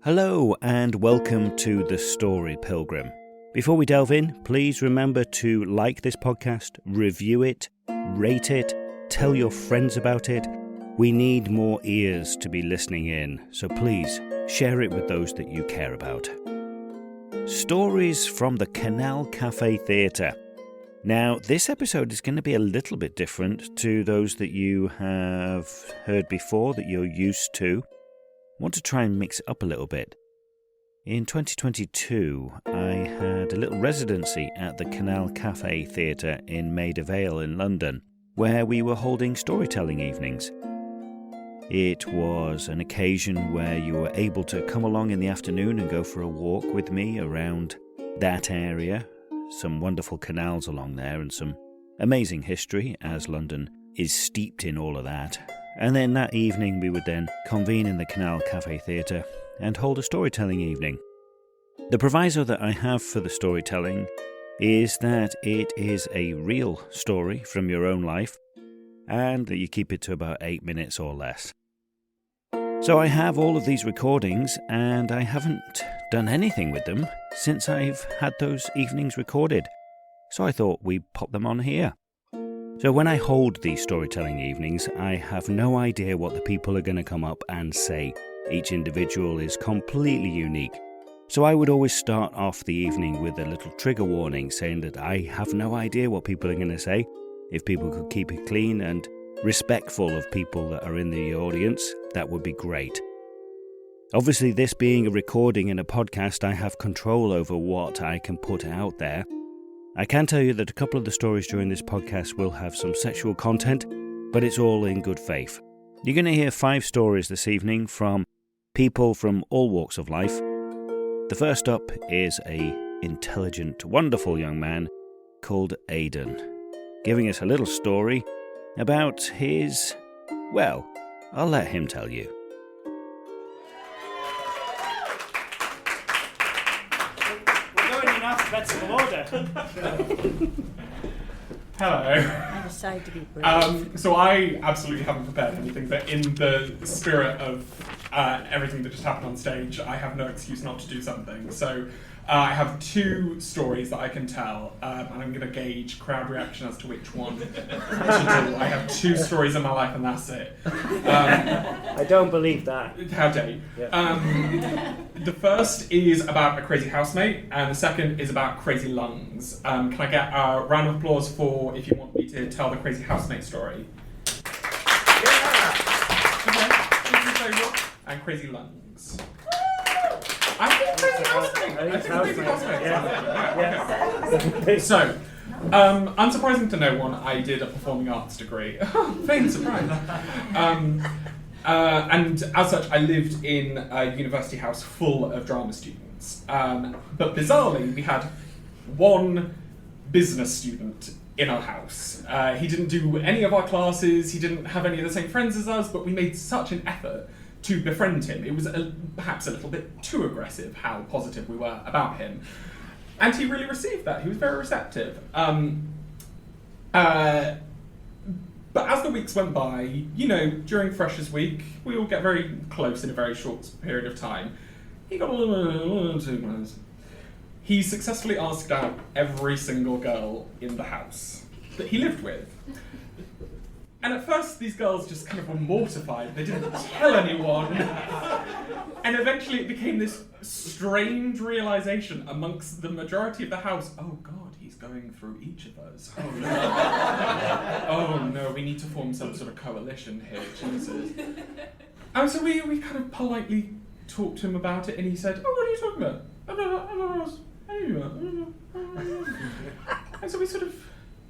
Hello and welcome to The Story Pilgrim. Before we delve in, please remember to like this podcast, review it, rate it, tell your friends about it. We need more ears to be listening in, so please share it with those that you care about. Stories from the Canal Cafe Theatre. Now, this episode is going to be a little bit different to those that you have heard before, that you're used to. I want to try and mix it up a little bit. In 2022, I had a little residency at the Canal Cafe Theatre in Maida Vale in London, where we were holding storytelling evenings. It was an occasion where you were able to come along in the afternoon and go for a walk with me around that area. Some wonderful canals along there and some amazing history, as London is steeped in all of that. And then that evening we would then convene in the Canal Cafe Theatre and hold a storytelling evening. The proviso that I have for the storytelling is that it is a real story from your own life and that you keep it to about 8 minutes or less. So I have all of these recordings and I haven't done anything with them since I've had those evenings recorded. So I thought we'd pop them on here. So when I hold these storytelling evenings, I have no idea what the people are going to come up and say. Each individual is completely unique. So I would always start off the evening with a little trigger warning saying that I have no idea what people are going to say. If people could keep it clean and respectful of people that are in the audience, that would be great. Obviously, this being a recording and a podcast, I have control over what I can put out there. I can tell you that a couple of the stories during this podcast will have some sexual content, but it's all in good faith. You're going to hear 5 stories this evening from people from all walks of life. The first up is an intelligent, wonderful young man called Aidan, giving us a little story about his... well, I'll let him tell you. Alphabetical order. Hello. I decide to be brave. So I absolutely haven't prepared anything, but in the spirit of everything that just happened on stage, I have no excuse not to do something. So I have 2 stories that I can tell, and I'm going to gauge crowd reaction as to which one to do. I have 2 stories in my life, and that's it. I don't believe that. How dare you? Yeah. The first is about a crazy housemate, and the second is about crazy lungs. Can I get a round of applause for if you want me to tell the crazy housemate story? Yeah. Okay. And crazy lungs. I think crazy housemate. I think crazy housemate. Yeah. Okay. So, unsurprising to no one, I did a performing arts degree. Vain surprise. And as such, I lived in a university house full of drama students. But bizarrely, we had one business student in our house. He didn't do any of our classes, he didn't have any of the same friends as us, but we made such an effort to befriend him. It was perhaps a little bit too aggressive how positive we were about him. And he really received that. He was very receptive. But as the weeks went by, you know, during Freshers' Week, we all get very close in a very short period of time. He got a little too close. He successfully asked out every single girl in the house that he lived with. And at first, these girls just kind of were mortified. They didn't tell anyone. And eventually it became this strange realization amongst the majority of the house. Oh, God, he's going through each of us. Oh, no. Oh, no, we need to form some sort of coalition here. Jesus. And so we kind of politely talked to him about it, and he said, oh, what are you talking about? And so we sort of,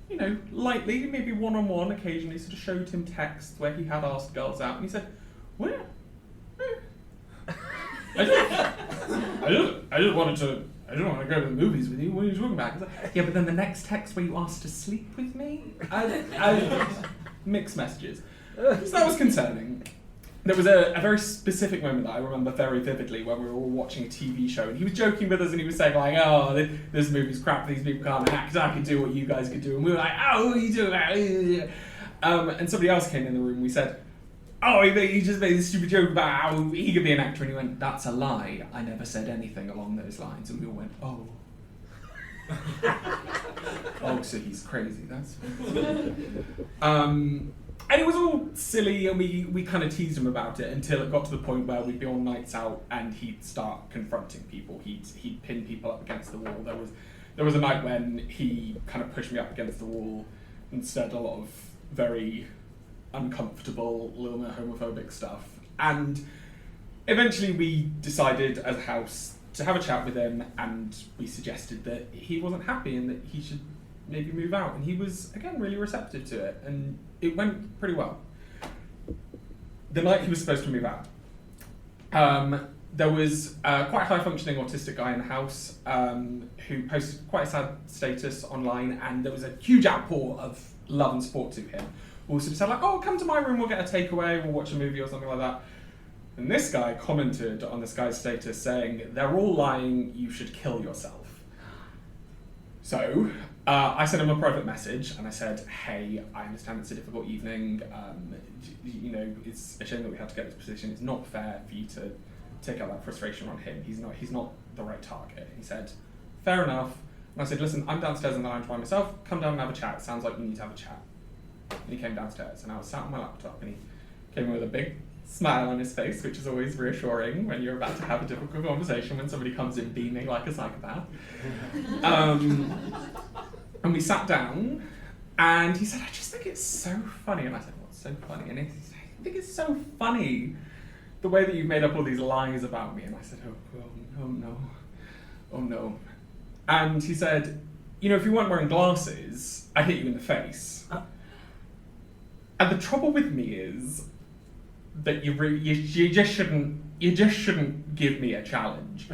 you know, lightly, maybe one-on-one, occasionally sort of showed him texts where he had asked girls out, and he said, where? I just wanted to go to the movies with you. What are you talking about? He's like, yeah, but then the next text where you asked to sleep with me? Mixed messages. So that was concerning. There was a very specific moment that I remember very vividly when we were all watching a TV show, and he was joking with us and he was saying like, oh, this movie's crap, these people can't act, I can do what you guys could do. And we were like, oh, what are you doing? And somebody else came in the room, we said, oh, he just made this stupid joke about how he could be an actor, and he went, that's a lie. I never said anything along those lines. And we all went, oh. Oh, so he's crazy, that's and it was all silly, and we kind of teased him about it until it got to the point where we'd be on nights out and he'd start confronting people. He'd pin people up against the wall. There was a night when he kind of pushed me up against the wall and said a lot of very uncomfortable, a little bit homophobic stuff. And eventually we decided as a house to have a chat with him, and we suggested that he wasn't happy and that he should maybe move out. And he was, again, really receptive to it, and it went pretty well. The night he was supposed to move out, there was a quite high-functioning autistic guy in the house who posted quite a sad status online, and there was a huge outpour of love and support to him. Also said, like, oh, come to my room, we'll get a takeaway, we'll watch a movie or something like that. And this guy commented on this guy's status saying, they're all lying, you should kill yourself. So, I sent him a private message and I said, hey, I understand it's a difficult evening, it's a shame that we had to get this position, it's not fair for you to take out that frustration on him, he's not the right target. He said, fair enough. And I said, listen, I'm downstairs in the lounge by myself, come down and have a chat, it sounds like you need to have a chat. And he came downstairs and I was sat on my laptop and he came in with a big smile on his face, which is always reassuring when you're about to have a difficult conversation when somebody comes in beaming like a psychopath. And we sat down, and he said, I just think it's so funny. And I said, what's so funny? And he said, I think it's so funny, the way that you've made up all these lies about me. And I said, oh no. And he said, if you weren't wearing glasses, I'd hit you in the face. And the trouble with me is that you just shouldn't give me a challenge.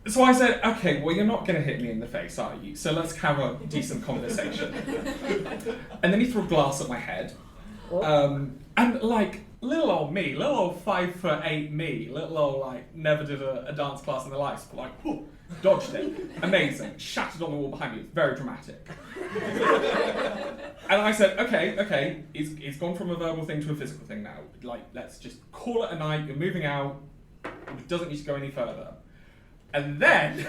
So I said, okay, well, you're not going to hit me in the face, are you? So let's have a decent conversation. And then he threw a glass at my head. And like, little old me, little old 5'8" me, little old, never did a dance class in their life, but whew, dodged it. Amazing. Shattered on the wall behind me. It was very dramatic. And I said, okay, it's gone from a verbal thing to a physical thing now. Let's just call it a night, you're moving out, it doesn't need to go any further. And then,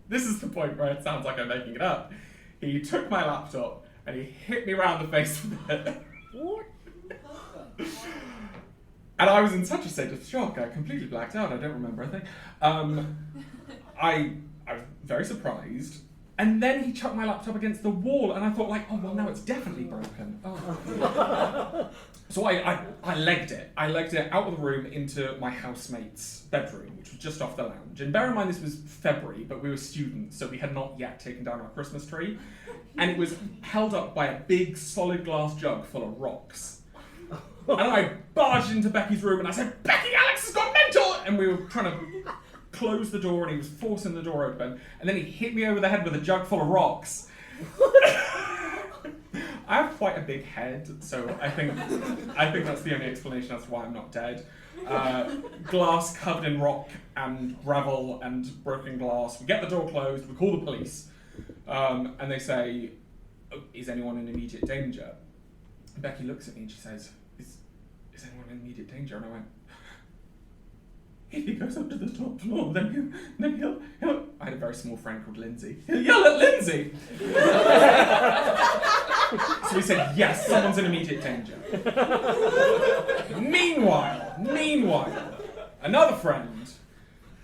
this is the point where it sounds like I'm making it up, he took my laptop and he hit me around the face with it. What? And I was in such a state of shock, I completely blacked out, I don't remember a thing. I was very surprised. And then he chucked my laptop against the wall, and I thought, oh, well, now it's definitely broken. Oh. So I legged it. I legged it out of the room into my housemate's bedroom, which was just off the lounge. And bear in mind, this was February, but we were students, so we had not yet taken down our Christmas tree. And it was held up by a big solid glass jug full of rocks. And I barged into Becky's room, and I said, Becky, Alex has got mental! And we were trying to close the door, and he was forcing the door open, and then he hit me over the head with a jug full of rocks. I have quite a big head, so I think that's the only explanation as to why I'm not dead. Glass covered in rock and gravel and broken glass. We get the door closed, we call the police, and they say, is anyone in immediate danger? And Becky looks at me and she says, is anyone in immediate danger? And I went, if he goes up to the top floor, then he'll I had a very small friend called Lindsay. He'll yell at Lindsay! So we said, yes, someone's in immediate danger. Meanwhile, another friend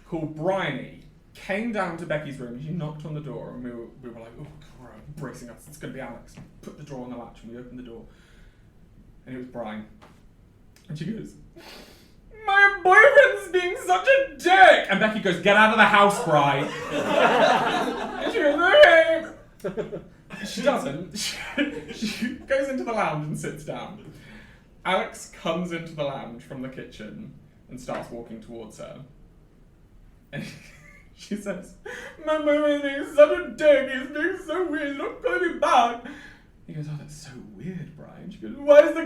called Bryony came down to Becky's room. She knocked on the door, and we were like, oh, God, bracing us. It's going to be Alex. Put the door on the latch, and we opened the door. And it was Brian. And she goes, my boyfriend's being such a dick! And Becky goes, get out of the house, Bri. And she goes, okay. She doesn't. She goes into the lounge and sits down. Alex comes into the lounge from the kitchen and starts walking towards her. And she says, my boyfriend's being such a dick, he's being so weird, he's not calling me back. He goes, oh, that's so weird, Brian. She goes, why is the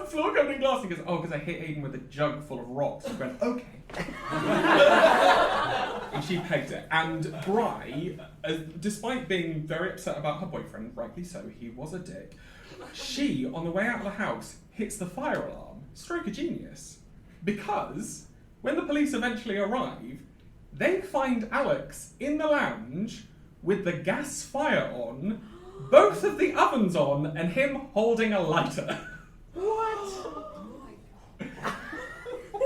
floor covered in glass? He goes, oh, because I hit Aiden with a jug full of rocks. She went, okay. And she pegged it. And Bri, despite being very upset about her boyfriend, rightly so, he was a dick, She, on the way out of the house, hits the fire alarm. Stroke of genius. Because when the police eventually arrive, they find Alex in the lounge with the gas fire on, both of the ovens on, and him holding a lighter. What?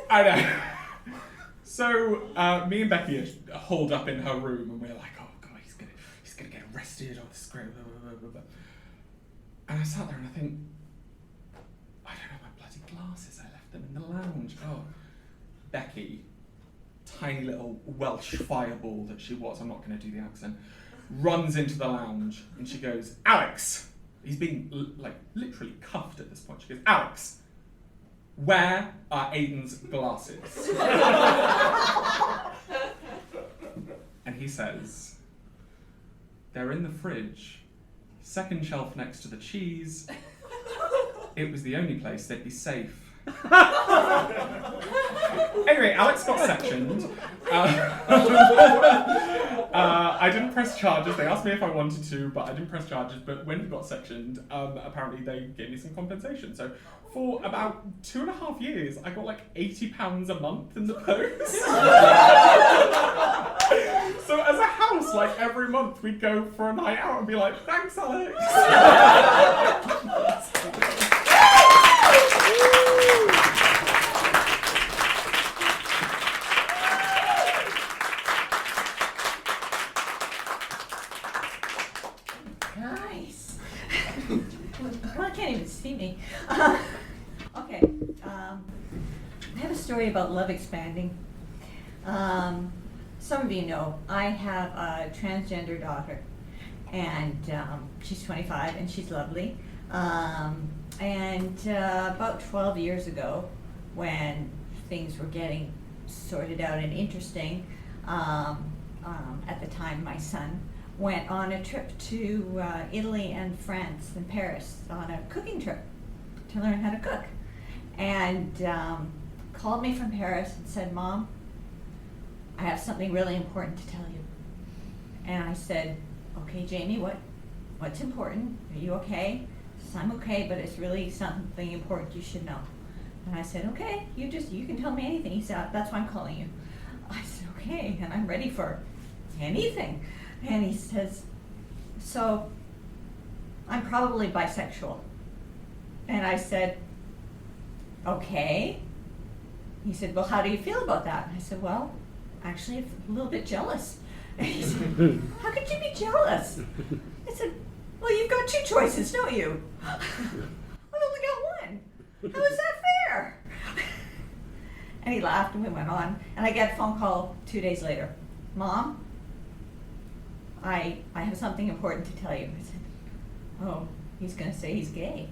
I know. So me and Becky are holed up in her room, and we're like, oh god, he's gonna get arrested. Oh, this is great. Blah, blah, blah, blah. And I sat there and I think, I don't know my bloody glasses. I left them in the lounge. Oh, Becky, tiny little Welsh fireball that she was. I'm not going to do the accent. Runs into the lounge and she goes, Alex. He's being literally cuffed at this point. She goes, Alex. Where are Aiden's glasses? And he says, they're in the fridge, second shelf next to the cheese. It was the only place they'd be safe. Anyway, Alex got sectioned. I didn't press charges. They asked me if I wanted to, but I didn't press charges. But when he got sectioned, apparently they gave me some compensation. So for about 2.5 years, I got like £80 a month in the post. So as a house, like every month we'd go for a night out and be like, thanks, Alex. Nice. Well, I can't even see me. Okay. I have a story about love expanding. Some of you know I have a transgender daughter, and she's 25 and she's lovely. And about 12 years ago, when things were getting sorted out and interesting, at the time my son went on a trip to Italy and France and Paris on a cooking trip to learn how to cook. And called me from Paris and said, Mom, I have something really important to tell you. And I said, okay, Jamie, what's important? Are you okay? She said, I'm okay, but it's really something important you should know. And I said, okay, you can tell me anything. He said, that's why I'm calling you. I said, okay, and I'm ready for anything. And he says, so I'm probably bisexual. And I said, okay. He said, well, how do you feel about that? And I said, well, actually, I'm a little bit jealous. And he said, how could you be jealous? I said, well, you've got 2 choices, don't you? I've only got one. How is that fair? And he laughed and we went on. And I get a phone call 2 days later. Mom, I have something important to tell you. I said, oh, he's going to say he's gay.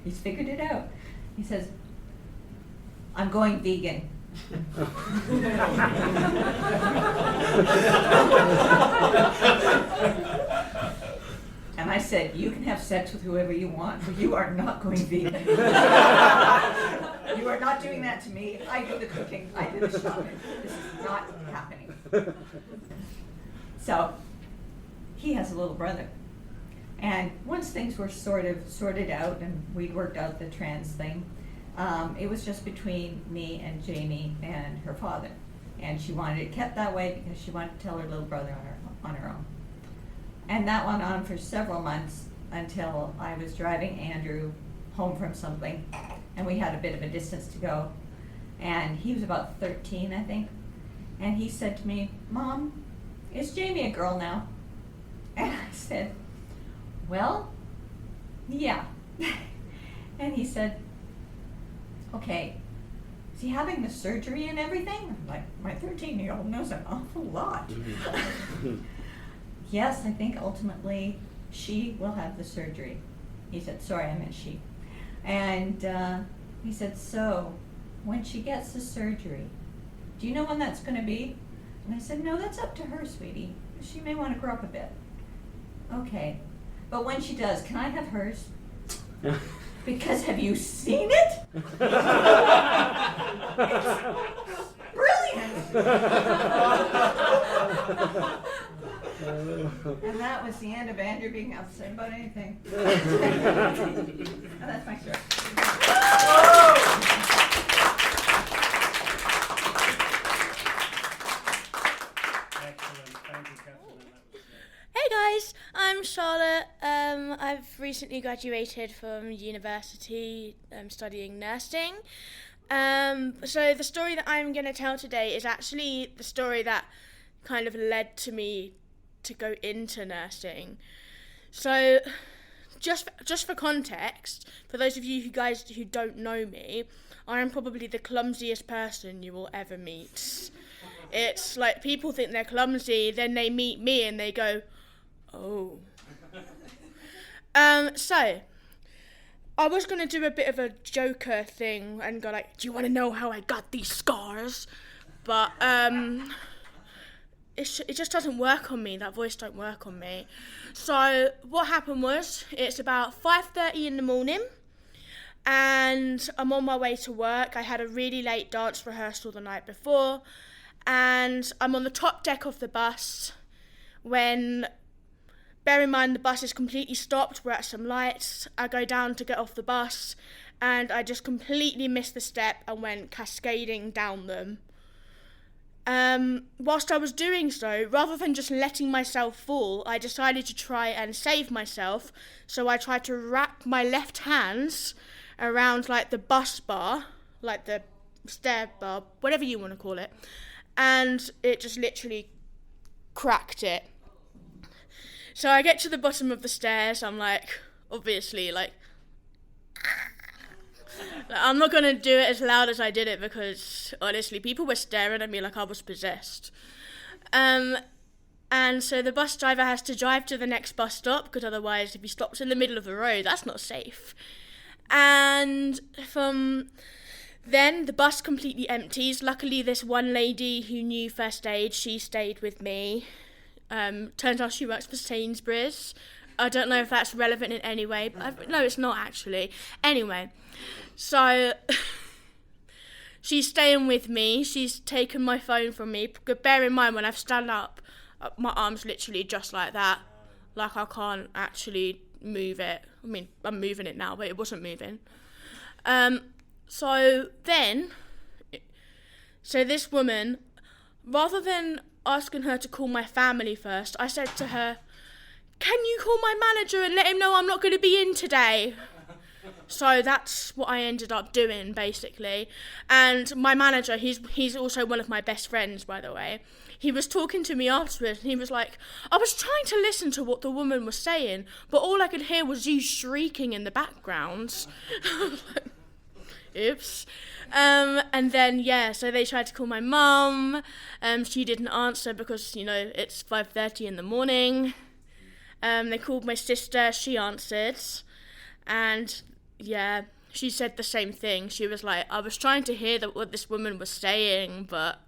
He's figured it out. He says, I'm going vegan. And I said, you can have sex with whoever you want, but you are not going vegan. You are not doing that to me. I do the cooking. I do the shopping. This is not happening. So he has a little brother. And once things were sort of sorted out and we'd worked out the trans thing, it was just between me and Jamie and her father. And she wanted it kept that way because she wanted to tell her little brother on her own. And that went on for several months until I was driving Andrew home from something, and we had a bit of a distance to go. And he was about 13, I think. And he said to me, Mom, is Jamie a girl now? And I said, well, yeah. And he said, okay, is he having the surgery and everything? I'm like, my 13-year-old knows an awful lot. Yes, I think ultimately she will have the surgery. He said, sorry, I meant she. And he said, so when she gets the surgery, do you know when that's going to be? And I said, no, that's up to her, sweetie. She may want to grow up a bit. Okay, but when she does, can I have hers? Because have you seen it? It's brilliant. And that was the end of Andrew being upset about anything. And that's my story. Excellent. Thank you, Catherine. Hey guys, I'm Charlotte. I've recently graduated from university studying nursing. So the story that I'm going to tell today is actually the story that kind of led to me to go into nursing. So just for context, for those of you guys who don't know me, I am probably the clumsiest person you will ever meet. It's like people think they're clumsy, then they meet me and they go, oh. So I was going to do a bit of a Joker thing and go like, do you want to know how I got these scars? But it just doesn't work on me. That voice don't work on me. So what happened was, it's about 5:30 in the morning and I'm on my way to work. I had a really late dance rehearsal the night before and I'm on the top deck of the bus when, bear in mind the bus is completely stopped, we're at some lights, I go down to get off the bus and I just completely missed the step and went cascading down them. Whilst I was doing so, rather than just letting myself fall, I decided to try and save myself, so I tried to wrap my left hands around like the bus bar, like the stair bar, whatever you want to call it, and it just literally cracked it. So I get to the bottom of the stairs, I'm like, obviously, like I'm not going to do it as loud as I did it because, honestly, people were staring at me like I was possessed. And so the bus driver has to drive to the next bus stop because otherwise if he stops in the middle of the road, that's not safe. And from then the bus completely empties. Luckily, this one lady who knew first aid, she stayed with me. Turns out she works for Sainsbury's. I don't know if that's relevant in any way, but no, it's not actually. Anyway, so she's staying with me. She's taken my phone from me. Bear in mind, when I've stand up, my arm's literally just like that. Like I can't actually move it. I mean, I'm moving it now, but it wasn't moving. So this woman, rather than asking her to call my family first, I said to her, can you call my manager and let him know I'm not going to be in today? So that's what I ended up doing, basically. And my manager, he's also one of my best friends, by the way. He was talking to me afterwards, and he was like, I was trying to listen to what the woman was saying, but all I could hear was you shrieking in the background. I was like, oops. And then, so they tried to call my mum. She didn't answer because, it's 5:30 in the morning. They called my sister, she answered, and she said the same thing. She was like, I was trying to hear what this woman was saying, but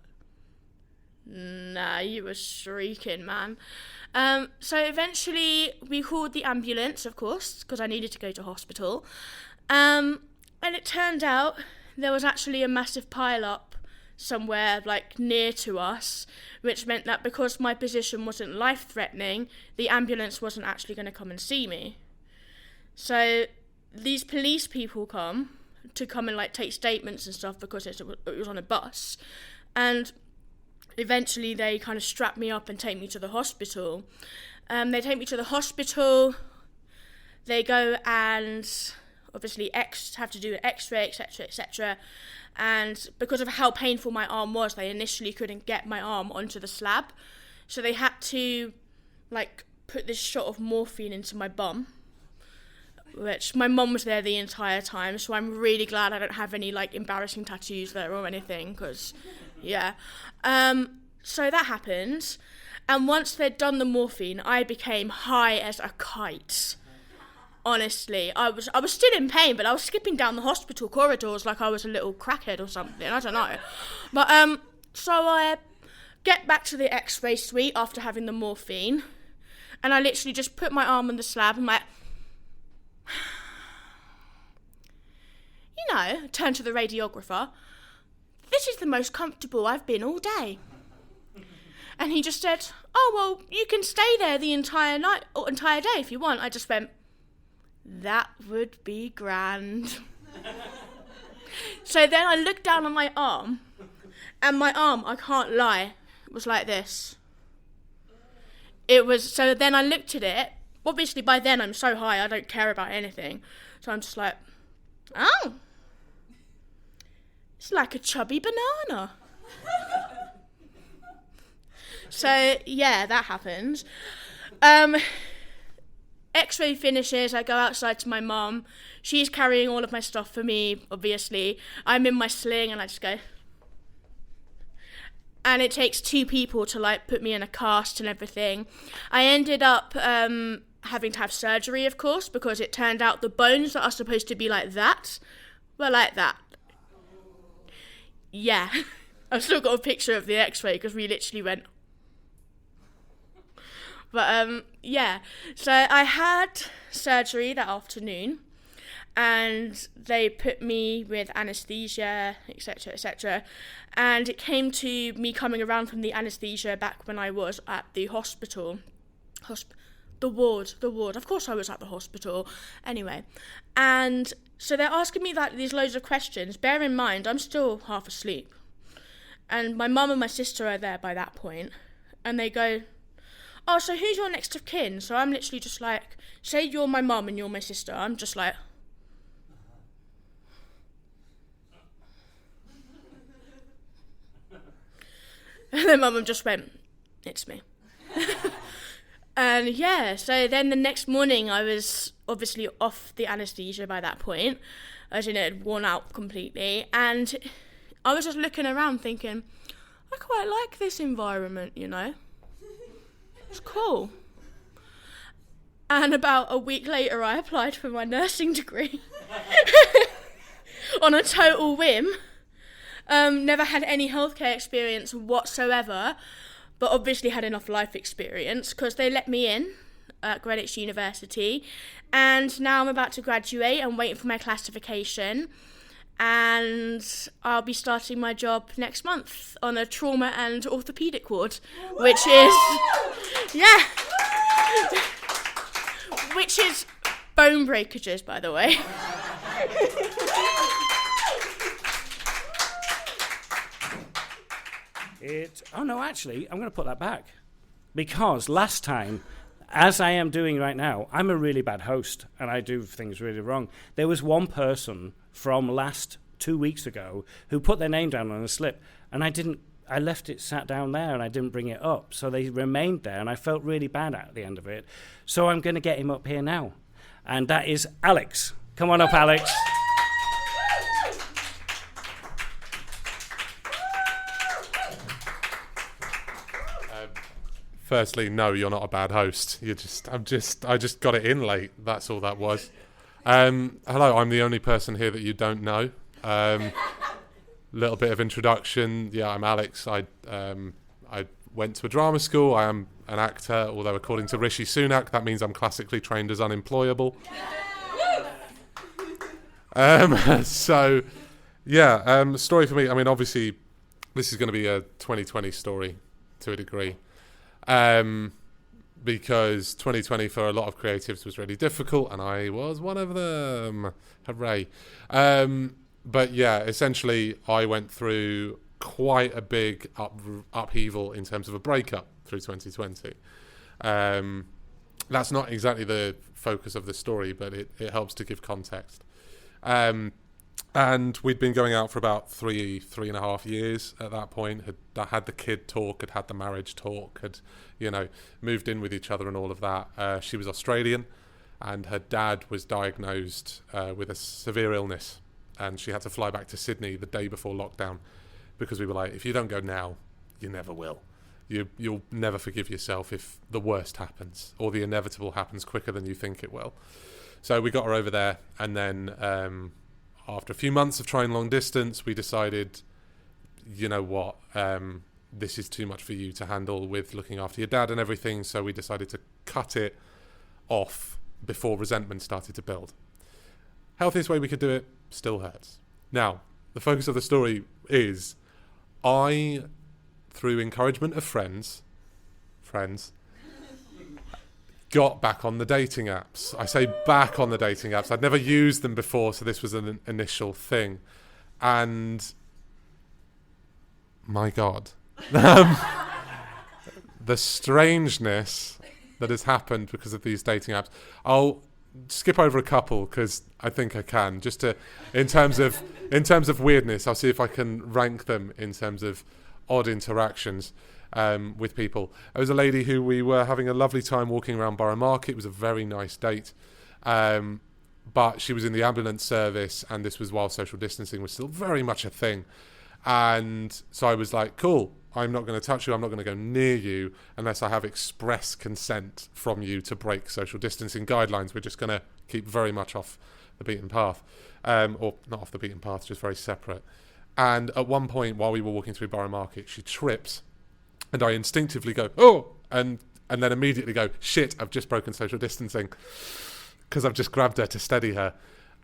nah, you were shrieking, man. So eventually we called the ambulance, of course, because I needed to go to hospital, and it turned out there was actually a massive pile-up somewhere near to us, which meant that because my position wasn't life-threatening, the ambulance wasn't actually going to come and see me. So these police people come and take statements and stuff because it was on a bus, and eventually they kind of strap me up and take me to the hospital. They take me to the hospital, they go and obviously have to do an x-ray, etc, etc. And because of how painful my arm was, they initially couldn't get my arm onto the slab. So they had to, put this shot of morphine into my bum, which my mum was there the entire time, so I'm really glad I don't have any, embarrassing tattoos there or anything, because, so that happened, and once they'd done the morphine, I became high as a kite. Honestly, I was still in pain, but I was skipping down the hospital corridors like I was a little crackhead or something, I don't know. But, so I get back to the x-ray suite after having the morphine, and I literally just put my arm on the slab and turn to the radiographer. This is the most comfortable I've been all day. And he just said, oh, well, you can stay there the entire night or entire day if you want. I just went, that would be grand. So then I looked down on my arm, and my arm, I can't lie, was like this. So then I looked at it. Obviously by then I'm so high I don't care about anything. So I'm just like, oh, it's like a chubby banana. So yeah, that happens. X-ray finishes, I go outside to my mum. She's carrying all of my stuff for me, obviously. I'm in my sling and I just go. And it takes 2 people to like put me in a cast and everything. I ended up having to have surgery, of course, because it turned out the bones that are supposed to be like that were like that. Yeah. I've still got a picture of the X-ray because we literally went. But yeah, so I had surgery that afternoon, and they put me with anaesthesia, etc., etc. And it came to me coming around from the anaesthesia back when I was at the hospital. The ward. Of course I was at the hospital. Anyway, and so they're asking me like these loads of questions. Bear in mind, I'm still half asleep. And my mum and my sister are there by that point. And they go, oh, so who's your next of kin? So I'm literally just like, say you're my mum and you're my sister. I'm just like... And then mum just went, it's me. And yeah, so then the next morning I was obviously off the anaesthesia by that point, as in it had worn out completely, and I was just looking around thinking, I quite like this environment, you know. It's cool. And about a week later I applied for my nursing degree on a total whim. Never had any healthcare experience whatsoever, but obviously had enough life experience because they let me in at Greenwich University, and now I'm about to graduate. I'm waiting for my classification, and I'll be starting my job next month on a trauma and orthopaedic ward, which is, yeah, which is bone breakages, by the way. Oh no, actually, I'm going to put that back. Because last time, as I am doing right now, I'm a really bad host and I do things really wrong. There was one person from last 2 weeks ago who put their name down on a slip, and I left it sat down there and I didn't bring it up. So they remained there and I felt really bad at the end of it. So I'm going to get him up here now. And that is Alex. Come on up, Alex. Firstly, no, you're not a bad host. I just got it in late. That's all that was. Hello, I'm the only person here that you don't know. Little bit of introduction. Yeah, I'm Alex. I went to a drama school. I am an actor, although according to Rishi Sunak, that means I'm classically trained as unemployable. So, yeah, story for me. I mean, obviously, this is going to be a 2020 story to a degree. Because 2020 for a lot of creatives was really difficult, and I was one of them. Hooray. But yeah, essentially I went through quite a big upheaval in terms of a breakup through 2020. That's not exactly the focus of the story, but it helps to give context. And we'd been going out for about three and a half years at that point. Had the kid talk, had the marriage talk, had, moved in with each other and all of that. She was Australian, and her dad was diagnosed with a severe illness, and she had to fly back to Sydney the day before lockdown, because we were like, if you don't go now, you never will. You'll never forgive yourself if the worst happens, or the inevitable happens quicker than you think it will. So we got her over there, and then after a few months of trying long distance, we decided, you know what, this is too much for you to handle with looking after your dad and everything, so we decided to cut it off before resentment started to build. Healthiest way we could do it, still hurts. Now, the focus of the story is, I through encouragement of friends, got back on the dating apps. I say back on the dating apps. I'd never used them before, so this was an initial thing. And my God, the strangeness that has happened because of these dating apps. I'll skip over a couple because I think I can. Just to, in terms of weirdness, I'll see if I can rank them in terms of odd interactions with people. There was a lady who we were having a lovely time walking around Borough Market. It was a very nice date. But she was in the ambulance service, and this was while social distancing was still very much a thing. And so I was like, cool, I'm not going to touch you, I'm not going to go near you unless I have express consent from you to break social distancing guidelines. We're just going to keep very much off the beaten path. Or not off the beaten path, just very separate. And at one point, while we were walking through Borough Market, she trips, and I instinctively go, oh, and then immediately go, shit, I've just broken social distancing, because I've just grabbed her to steady her.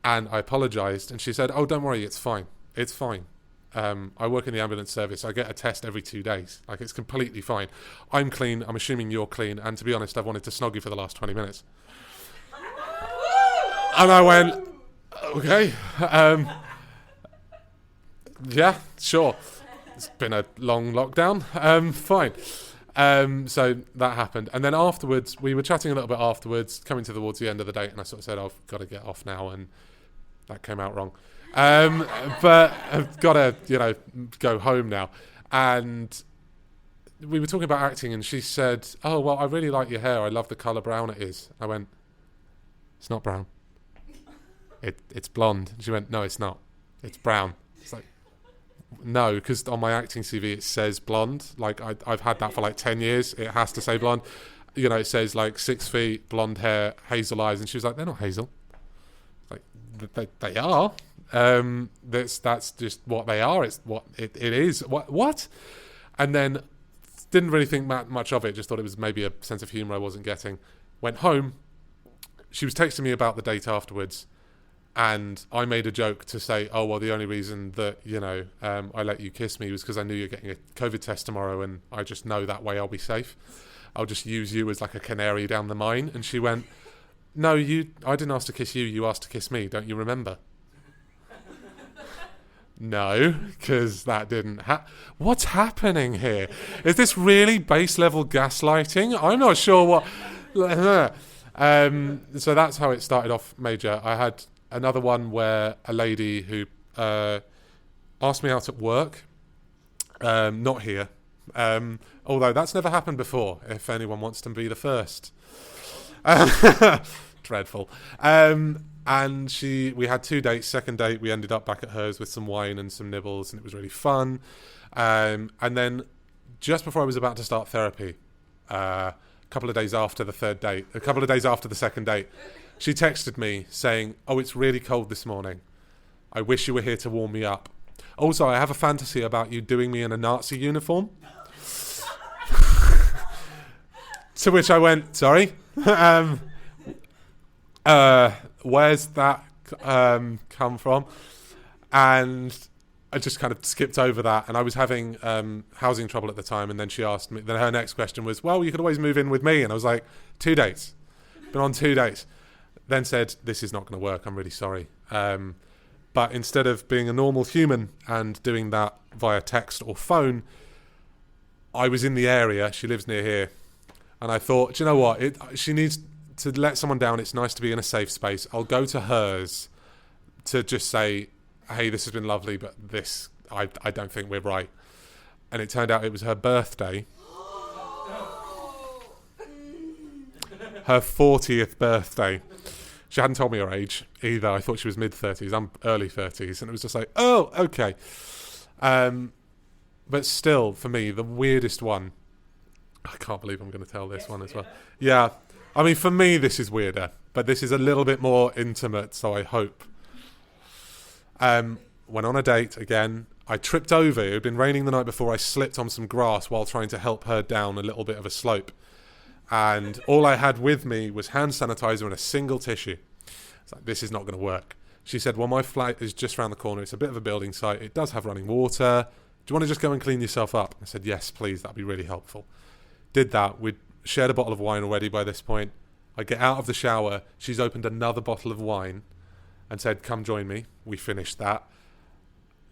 And I apologised, and she said, oh, don't worry, it's fine. I work in the ambulance service. I get a test every 2 days. Like, it's completely fine. I'm clean. I'm assuming you're clean. And to be honest, I've wanted to snog you for the last 20 minutes. And I went, okay. Yeah, sure. It's been a long lockdown. Fine. So that happened. And then afterwards, we were chatting a little bit afterwards, coming towards the end of the date. And I sort of said, I've got to get off now. And that came out wrong. But I've got to, go home now. And we were talking about acting, and she said, oh, well, I really like your hair. I love the colour brown it is. I went, it's not brown. It's blonde. And she went, no, it's not. It's brown. It's like, no, because on my acting CV it says blonde. Like, I've had that for like 10 years. It has to say blonde. It says like 6 feet, blonde hair, hazel eyes. And she was like, they're not hazel. Like, they are. That's just what they are. It's what it is. What? And then didn't really think much of it. Just thought it was maybe a sense of humour I wasn't getting. Went home. She was texting me about the date afterwards, and I made a joke to say, oh, well, the only reason that, I let you kiss me was because I knew you're getting a COVID test tomorrow, and I just know that way I'll be safe. I'll just use you as like a canary down the mine. And she went, no, I didn't ask to kiss you. You asked to kiss me. Don't you remember? No, because that didn't What's happening here? Is this really base level gaslighting? I'm not sure what. So that's how it started off major. I had another one where a lady who asked me out at work, not here, although that's never happened before, if anyone wants to be the first. Dreadful. And we had 2 dates. Second date, we ended up back at hers with some wine and some nibbles, and it was really fun. And then just before I was about to start therapy, a couple of days after the second date, she texted me saying, oh, it's really cold this morning. I wish you were here to warm me up. Also, I have a fantasy about you doing me in a Nazi uniform. To which I went, sorry? Where's that come from? And I just kind of skipped over that, and I was having housing trouble at the time, and then she asked me, then her next question was, well, you could always move in with me. And I was like, 2 dates. Been on 2 dates. Then said, this is not going to work, I'm really sorry. But instead of being a normal human and doing that via text or phone, I was in the area, she lives near here, and I thought, do you know what, she needs to let someone down. It's nice to be in a safe space. I'll go to hers to just say, hey, this has been lovely, but this, I don't think we're right. And it turned out it was her birthday. Her 40th birthday. She hadn't told me her age either. I thought she was mid-30s. I'm early 30s. And it was just like, oh, okay. But still, for me, the weirdest one, I can't believe I'm going to tell this one as well. Yeah. I mean, for me, this is weirder, but this is a little bit more intimate, so I hope. Went on a date again. I tripped over. It had been raining the night before. I slipped on some grass while trying to help her down a little bit of a slope. And all I had with me was hand sanitizer and a single tissue. It's like, this is not going to work. She said, well, my flat is just around the corner. It's a bit of a building site. It does have running water. you want to just go and clean yourself up? I said, yes, please, that'd be really helpful. Did that. We'd shared a bottle of wine already by this point. I get out of the shower. She's opened another bottle of wine and said, come join me. We finished that.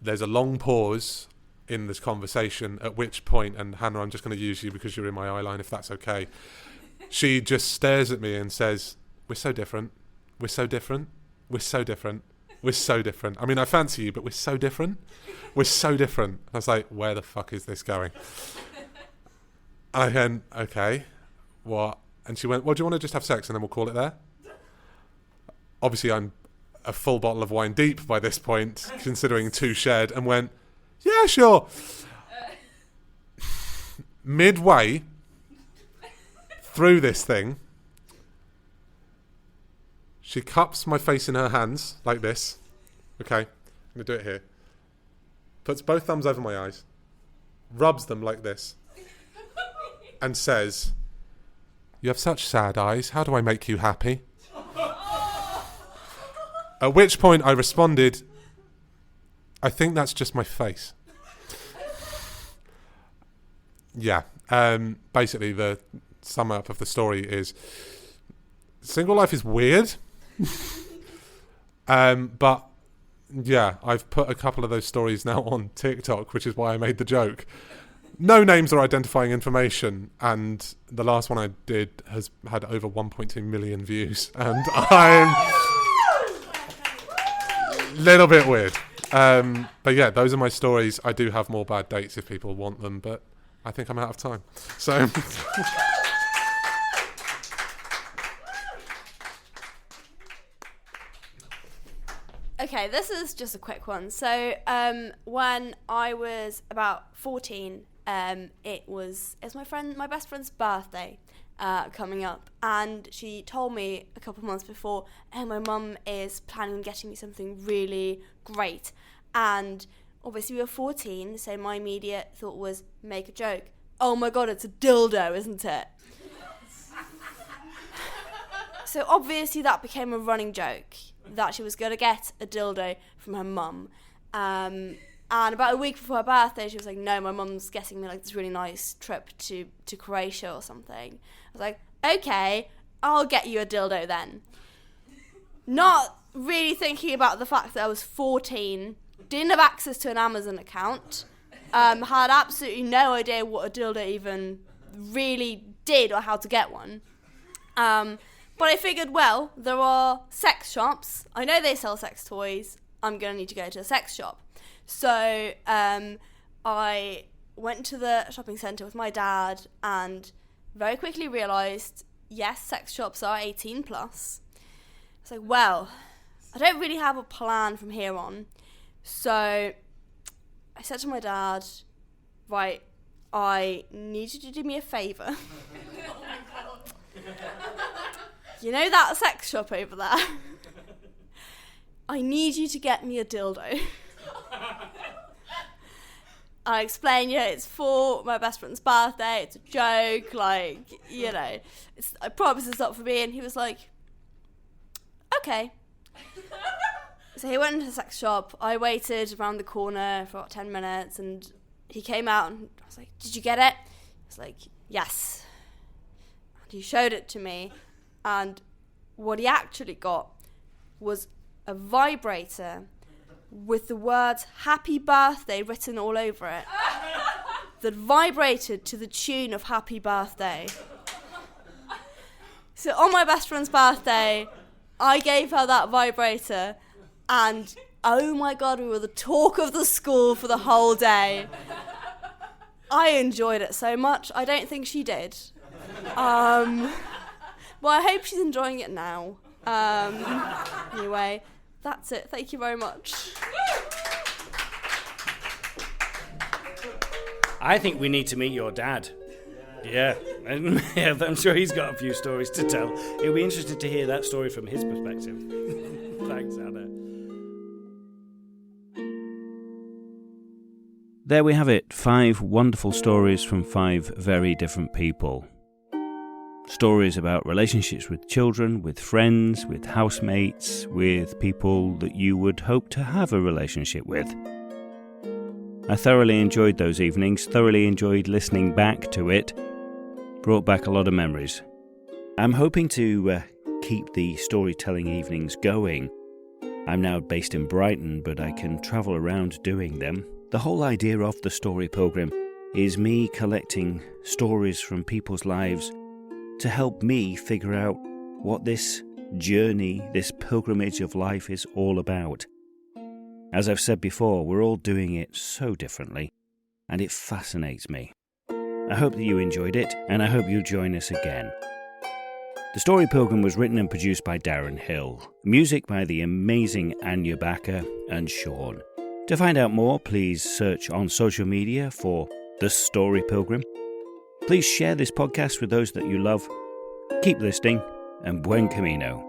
There's a long pause in this conversation, at which point, and Hannah, I'm just going to use you because you're in my eye line, if that's okay. She just stares at me and says, we're so different. We're so different. We're so different. We're so different. I mean, I fancy you, but we're so different. We're so different. I was like, where the fuck is this going? I went, okay, what? And she went, well, do you want to just have sex and then we'll call it there? Obviously, I'm a full bottle of wine deep by this point, considering 2 shared, and went, yeah, sure. Midway through this thing, she cups my face in her hands like this. Okay, I'm going to do it here. Puts both thumbs over my eyes, rubs them like this, and says, you have such sad eyes. How do I make you happy? At which point I responded, I think that's just my face. Yeah. Basically, the sum up of the story is single life is weird. But yeah, I've put a couple of those stories now on TikTok, which is why I made the joke. No names or identifying information, and the last one I did has had over 1.2 million views, and I'm a little bit weird. But yeah, those are my stories. I do have more bad dates if people want them, but I think I'm out of time. So Okay, this is just a quick one. So when I was about 14, it was my best friend's birthday coming up, and she told me a couple of months before, oh, my mum is planning on getting me something really great. And obviously we were 14, so my immediate thought was make a joke. Oh my god, it's a dildo, isn't it? So obviously that became a running joke, that she was going to get a dildo from her mum. And about a week before her birthday, she was like, no, my mum's getting me like this really nice trip to Croatia or something. I was like, okay, I'll get you a dildo then. Not really thinking about the fact that I was 14, didn't have access to an Amazon account, had absolutely no idea what a dildo even really did or how to get one. But I figured, well, there are sex shops. I know they sell sex toys. I'm going to need to go to a sex shop. So I went to the shopping centre with my dad and very quickly realised, yes, sex shops are 18 plus. It's like, well, I don't really have a plan from here on. So I said to my dad, right, I need you to do me a favour. You know that sex shop over there? I need you to get me a dildo. I explained, it's for my best friend's birthday, it's a joke, I promise it's not for me. And he was like, okay. So he went into the sex shop. I waited around the corner for about 10 minutes, and he came out, and I was like, did you get it? He was like, yes. And he showed it to me, and what he actually got was a vibrator with the words happy birthday written all over it that vibrated to the tune of happy birthday. So on my best friend's birthday, I gave her that vibrator, and oh my god, we were the talk of the school for the whole day. I enjoyed it so much. I don't think she did. Well, I hope she's enjoying it now. Anyway, that's it. Thank you very much. I think we need to meet your dad. Yeah, I'm sure he's got a few stories to tell. It'll be interesting to hear that story from his perspective. Thanks, Anna. There we have it, 5 wonderful stories from 5 very different people. Stories about relationships with children, with friends, with housemates, with people that you would hope to have a relationship with. I thoroughly enjoyed those evenings, thoroughly enjoyed listening back to it. Brought back a lot of memories. I'm hoping to keep the storytelling evenings going. I'm now based in Brighton, but I can travel around doing them. The whole idea of the Story Pilgrim is me collecting stories from people's lives to help me figure out what this journey, this pilgrimage of life is all about. As I've said before, we're all doing it so differently, and it fascinates me. I hope that you enjoyed it, and I hope you'll join us again. The Story Pilgrim was written and produced by Darren Hill. Music by the amazing Anya Backer and Sean. To find out more, please search on social media for The Story Pilgrim. Please share this podcast with those that you love. Keep listening, and buen camino.